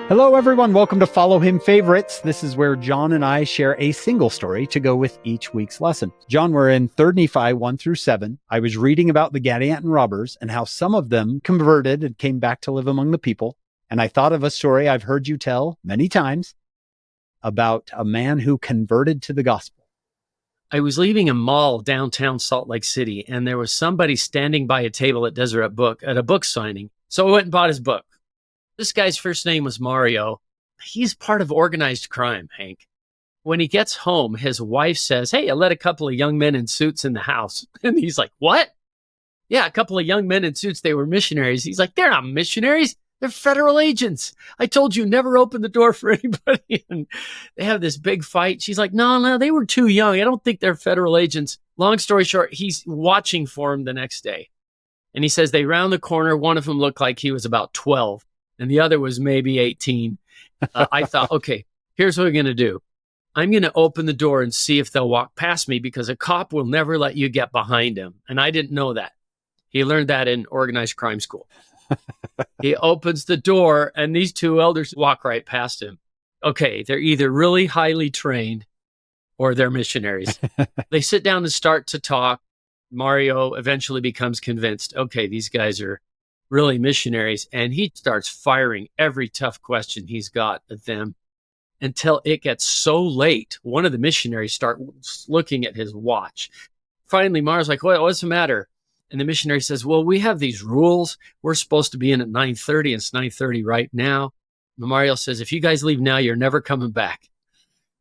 Hello, everyone. Welcome to Follow Him Favorites. This is where John and I share a single story to go with each week's lesson. John, we're in 3 Nephi 1 through 7. I was reading about the Gadianton robbers and how some of them converted and came back to live among the people. And I thought of a story I've heard you tell many times about a man who converted to the gospel. I was leaving a mall downtown Salt Lake City, and there was somebody standing by a table at Deseret Book at a book signing. So I went and bought his book. This guy's first name was Mario. He's part of organized crime, Hank. When he gets home, his wife says, "Hey, I let a couple of young men in suits in the house." And he's like, "What?" "Yeah, a couple of young men in suits. They were missionaries." He's like, "They're not missionaries. They're federal agents. I told you never open the door for anybody." And they have this big fight. She's like, no, they were too young. I don't think they're federal agents. Long story short, he's watching for him the next day. And he says they round the corner. One of them looked like he was about 12. And the other was maybe 18. I thought, okay, here's what we're going to do. I'm going to open the door and see if they'll walk past me, because a cop will never let you get behind him. And I didn't know that. He learned that in organized crime school. He opens the door and these two elders walk right past him. Okay, they're either really highly trained or they're missionaries. They sit down and start to talk. Mario eventually becomes convinced, okay, these guys are really missionaries, and he starts firing every tough question he's got at them until it gets so late. One of the missionaries starts looking at his watch. Finally, Mario's like, what's the matter? And the missionary says, well, we have these rules. We're supposed to be in at 9:30. It's 9:30 right now. And Mario says, if you guys leave now, you're never coming back.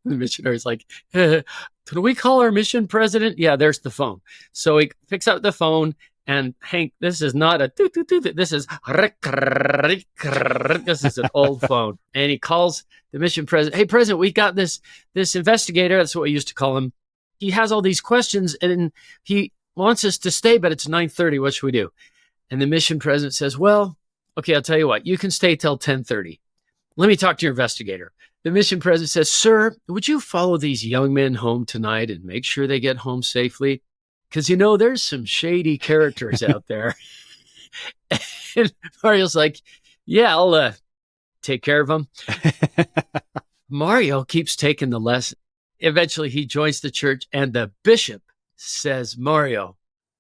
The missionary's like, can we call our mission president? Yeah, there's the phone. So he picks up the phone. And Hank, this is not a this is this is an old phone. And he calls the mission president. Hey, president, we got this investigator. That's what we used to call him. He has all these questions, and he wants us to stay, but it's 9:30. What should we do? And the mission president says, well, okay, I'll tell you what. You can stay till 10:30. Let me talk to your investigator. The mission president says, sir, would you follow these young men home tonight and make sure they get home safely? Because, there's some shady characters out there. And Mario's like, yeah, I'll take care of them. Mario keeps taking the lesson. Eventually, he joins the church, and the bishop says, Mario,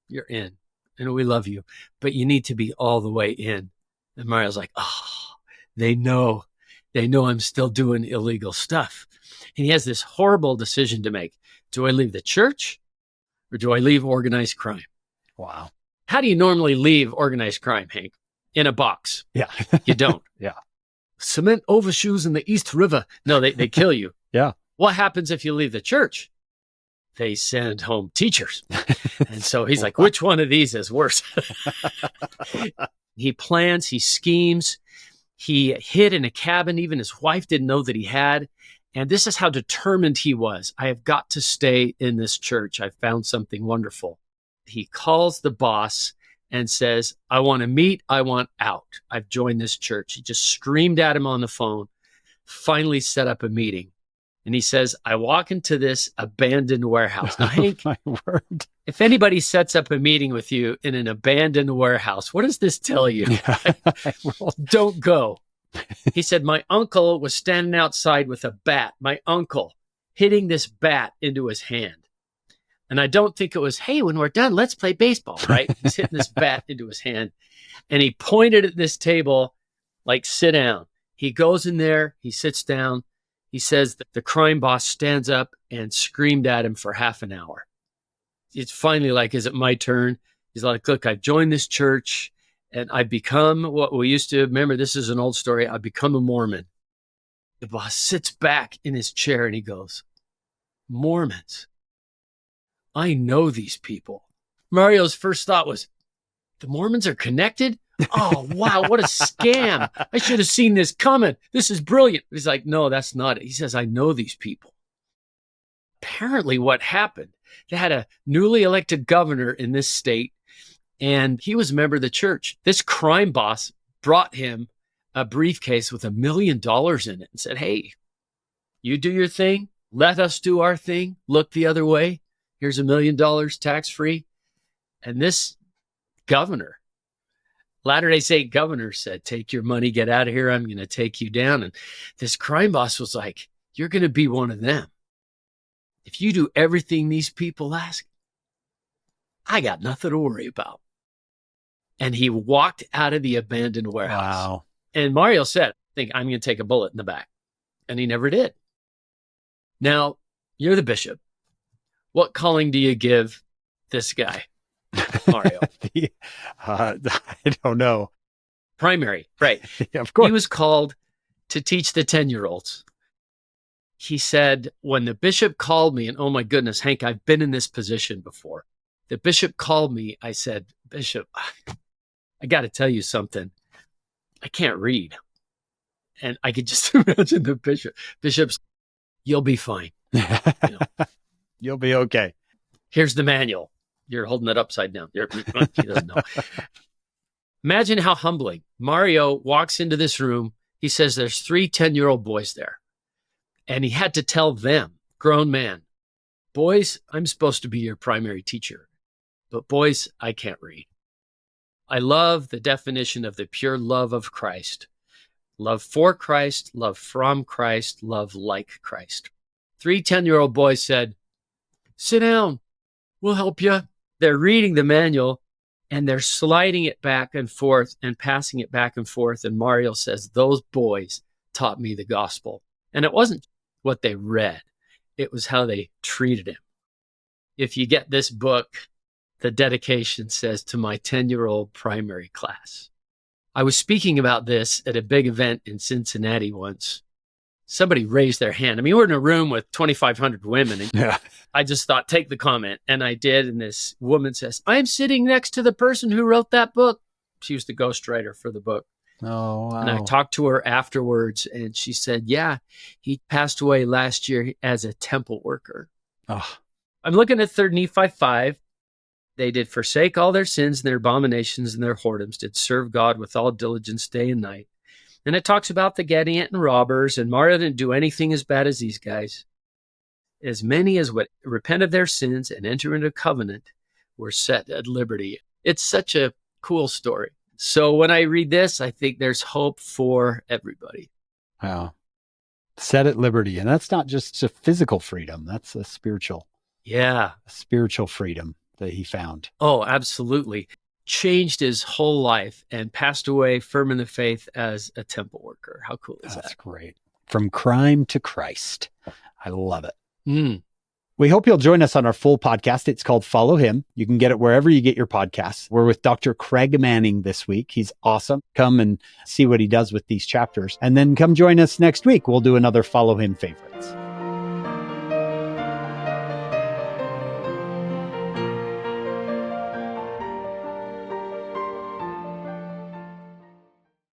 you're in, and we love you, but you need to be all the way in. And Mario's like, oh, they know I'm still doing illegal stuff. And he has this horrible decision to make. Do I leave the church? Or do I leave organized crime? Wow. How do you normally leave organized crime, Hank? In a box. Yeah. You don't. Yeah. Cement overshoes in the East River. No, they kill you. Yeah. What happens if you leave the church? They send home teachers. And so he's like, which one of these is worse? He plans, he schemes. He hid in a cabin. Even his wife didn't know that he had. And this is how determined he was. I have got to stay in this church. I found something wonderful. He calls the boss and says, I want to meet. I want out. I've joined this church. He just screamed at him on the phone, finally set up a meeting. And he says, I walk into this abandoned warehouse. Now, Hank, my word. If anybody sets up a meeting with you in an abandoned warehouse, what does this tell you? Yeah. Well, don't go. He said, my uncle was standing outside with a bat, my uncle hitting this bat into his hand. And I don't think it was, hey, when we're done, let's play baseball, right? He's hitting this bat into his hand. And he pointed at this table, like, sit down. He goes in there, he sits down. He says that the crime boss stands up and screamed at him for half an hour. It's finally like, is it my turn? He's like, look, I've joined this church. And I've become what we used to, remember, this is an old story. I've become a Mormon. The boss sits back in his chair and he goes, Mormons. I know these people. Mario's first thought was, the Mormons are connected? Oh, wow, what a scam. I should have seen this coming. This is brilliant. He's like, no, that's not it. He says, I know these people. Apparently what happened, they had a newly elected governor in this state. And he was a member of the church. This crime boss brought him a briefcase with $1 million in it and said, hey, you do your thing. Let us do our thing. Look the other way. Here's $1 million tax-free. And this governor Latter-day Saint governor said, take your money, get out of here. I'm going to take you down. And this crime boss was like, you're going to be one of them. If you do everything these people ask, I got nothing to worry about. And he walked out of the abandoned warehouse. Wow. And Mario said, I think I'm going to take a bullet in the back. And he never did. Now, you're the bishop. What calling do you give this guy, Mario? I don't know. Primary, right. Yeah, of course. He was called to teach the 10-year-olds. He said, when the bishop called me, and oh my goodness, Hank, I've been in this position before. The bishop called me. I said, Bishop, I got to tell you something. I can't read. And I could just imagine the bishop's, you'll be fine. You know, You'll be okay. here's the manual. You're holding it upside down. He doesn't know. Imagine how humbling. Mario walks into this room. He says there's 3 10-year-old boys there. And he had to tell them, grown man, boys, I'm supposed to be your primary teacher. But boys, I can't read. I love the definition of the pure love of Christ. Love for Christ, love from Christ, love like Christ. 3 10-year-old boys said, sit down, we'll help you. They're reading the manual and they're sliding it back and forth and passing it back and forth. And Mario says, those boys taught me the gospel. And it wasn't what they read. It was how they treated him. If you get this book, the dedication says, to my 10-year-old primary class. I was speaking about this at a big event in Cincinnati once. Somebody raised their hand. I mean, we're in a room with 2,500 women. And Yeah. I just thought, take the comment. And I did. And this woman says, I'm sitting next to the person who wrote that book. She was the ghostwriter for the book. Oh, wow. And I talked to her afterwards. And she said, yeah, he passed away last year as a temple worker. Oh, I'm looking at 3 Nephi 5. They did forsake all their sins and their abominations and their whoredoms, did serve God with all diligence day and night. And it talks about the Gadianton robbers, and Mario didn't do anything as bad as these guys. As many as would repent of their sins and enter into covenant were set at liberty. It's such a cool story. So when I read this, I think there's hope for everybody. wow. Set at liberty. And that's not just a physical freedom. That's a spiritual freedom that he found. Oh, absolutely. Changed his whole life and passed away firm in the faith as a temple worker. How cool is That's that? great. From crime to Christ. I love it. Mm. We hope you'll join us on our full podcast. It's called Follow Him. You can get it wherever you get your podcasts. We're with Dr. Craig Manning this week. He's awesome. Come and see what he does with these chapters. And then come join us next week. We'll do another Follow Him favorites.